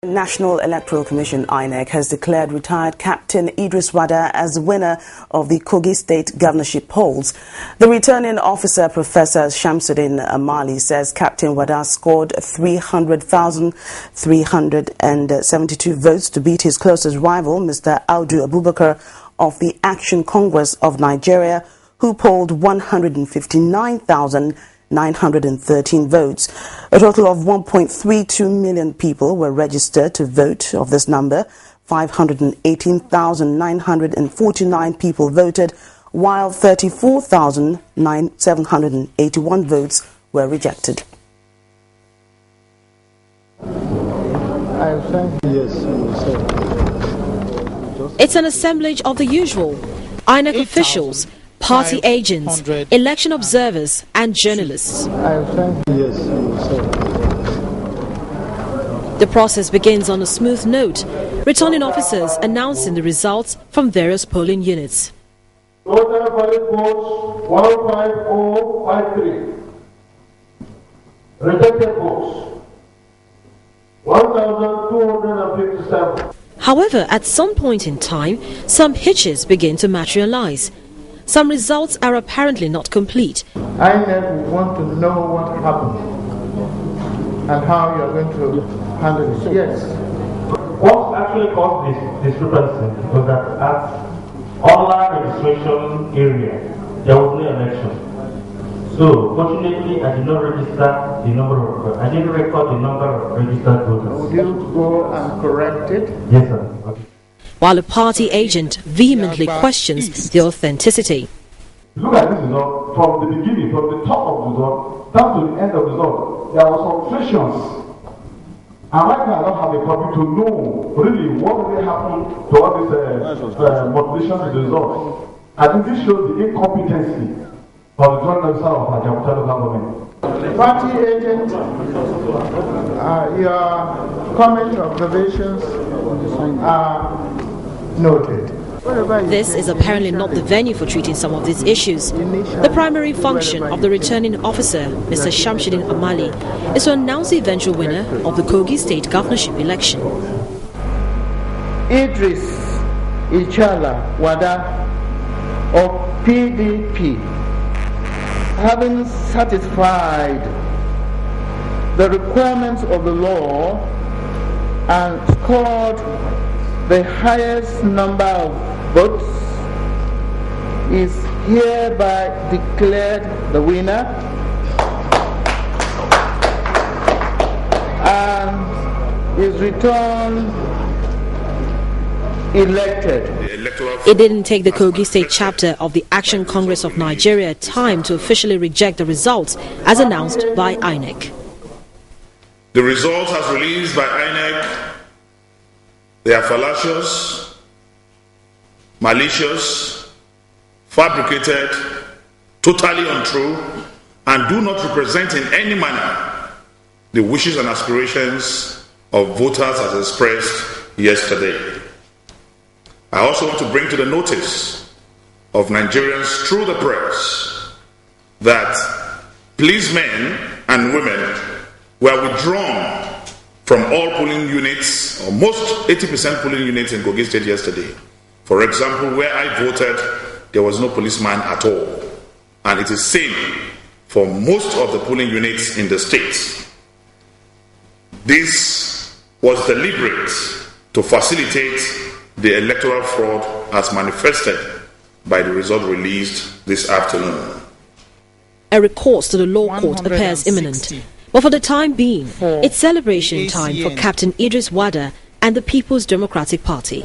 The National Electoral Commission INEC has declared retired Captain Idris Wada as the winner of the Kogi State governorship polls. The returning officer, Professor Shamsuddin Amali, says Captain Wada scored 300,372 votes to beat his closest rival, Mr. Audu Abubakar of the Action Congress of Nigeria, who polled 159,913 votes. A total of 1.32 million people were registered to vote. Of this number, 518,949 people voted, while 34,781 votes were rejected. It's an assemblage of the usual INEC officials, party agents, election observers and journalists. The process begins on a smooth note, returning officers announcing the results from various polling units. Total valid votes 15053. Rejected votes 1257. However, at some point in time, some hitches begin to materialize. Some results are apparently not complete. INEC want to know what happened and how you are going to handle it. Yes. What actually caused this discrepancy was that at online registration area, there was no election. So, fortunately, I did not register the number of, I didn't record the number of registered voters. Would you go and correct it? Yes, sir. Okay. While a party agent vehemently questions the authenticity. Look at this result from the beginning, from the top of the result down to the end of the result. There were some frictions. And right now I don't have a copy to know really what really happened to all these modulations in the result. I think this shows the incompetency of the joint officer of our local government. Party agent, your comment observations are noted. This is apparently not the venue for treating some of these issues. The primary function of the returning officer, Mr. Shamsuddin Amali, is to announce the eventual winner of the Kogi State governorship election. Idris Wada of PDP, having satisfied the requirements of the law and scored the highest number of votes, is hereby declared the winner and is returned elected. It didn't take the Kogi State chapter of the Action Congress of Nigeria time to officially reject the results as announced by INEC. The results as released by INEC, they are fallacious, malicious, fabricated, totally untrue, and do not represent in any manner the wishes and aspirations of voters as expressed yesterday. I also want to bring to the notice of Nigerians through the press that policemen and women were withdrawn from all polling units, or most 80% polling units in Kogi State yesterday. For example, where I voted, there was no policeman at all. And it is same for most of the polling units in the state. This was deliberate to facilitate the electoral fraud as manifested by the result released this afternoon. A recourse to the law court appears imminent. But for the time being, it's celebration time for Captain Idris Wada and the People's Democratic Party.